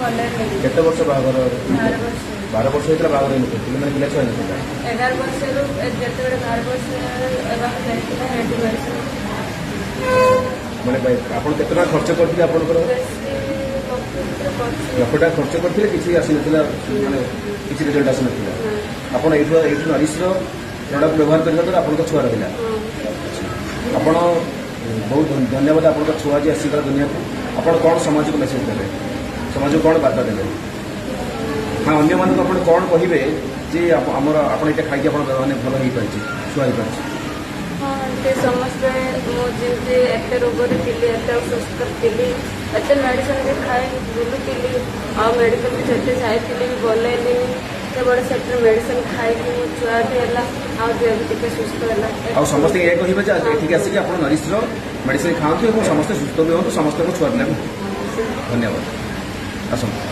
କେତେ ବର୍ଷ ବାହାଘର? 12 ବର୍ଷ ହେଇଥିଲା ବାହାଘର ହେଇନଥିଲା, ପିଲାମାନେ ପିଲା ଛୁଆ ହେଇନଥିଲା? 11 ବର୍ଷରୁ ଯେତେବେଳେ 12 ବର୍ଷ ହେବାକୁ ଯାଇଥିଲା ମାନେ ଆପଣ କେତେ ଟଙ୍କା ଖର୍ଚ୍ଚ କରିଥିଲେ? ଆପଣଙ୍କର ଲକ୍ଷ ଟଙ୍କା ଖର୍ଚ୍ଚ କରିଥିଲେ, କିଛି ଆସିନଥିଲା, ମାନେ କିଛି ରେଜଲ୍ଟ ଆସିନଥିଲା। ଆପଣ ଏଇଠୁ ନରିଶର ପ୍ରଡକ୍ଟ ବ୍ୟବହାର କରିବା ଦ୍ୱାରା ଆପଣଙ୍କ ଛୁଆ ରହିଲା। ଆପଣ ବହୁତ ଧନ୍ୟବାଦ। ଆପଣଙ୍କ ଛୁଆ ଆଜି ଆସିଗଲା ଦୁନିଆକୁ। ଆପଣ କ'ଣ ସମାଜକୁ ମେସେଜ ଦେବେ? ସମାଜକୁ କ'ଣ ବାର୍ତ୍ତା ଦେବେ? ହଁ, ଅନ୍ୟମାନଙ୍କୁ ଆପଣ କ'ଣ କହିବେ ଯେ ଆମର ଆପଣ ଏଇଟା ଖାଇକି ଆପଣ ମାନେ ଭଲ ହେଇପାରିଛି, ଛୁଆ ହେଇପାରିଛି? ହଁ, ସେ ସମସ୍ତେ ମୁଁ ଯେମିତି ଏତେ ରୋଗରେ ଥିଲି, ଏତେ ଅସୁସ୍ଥ ଥିଲି, ଏତେ ମେଡ଼ିସିନ ବି ଖାଇ ବୁଲୁଥିଲି, ଆଉ ମେଡ଼ିକାଲ ବି ଯେତେ ଯାଇଥିଲି ବି ଭଲ ହେଲିନି। କେବଳ ସେଥିରେ ମେଡ଼ିସିନ ଖାଇକି ମୋ ଛୁଆଟି ହେଲା, ଆଉ ଦେହ ବି ଟିକେ ସୁସ୍ଥ ହେଲା। ଆଉ ସମସ୍ତେ ଏହା କହିବେ ଯେ ଏଠିକି ଆସିକି ଆପଣ ନରିଶର ମେଡ଼ିସିନ ଖାଆନ୍ତୁ ଏବଂ ସମସ୍ତେ ସୁସ୍ଥ ବି ହୁଅନ୍ତୁ, ସମସ୍ତଙ୍କ ଛୁଆ ପିଲା ବି। ଧନ୍ୟବାଦ। ଆସନ୍ତୁ।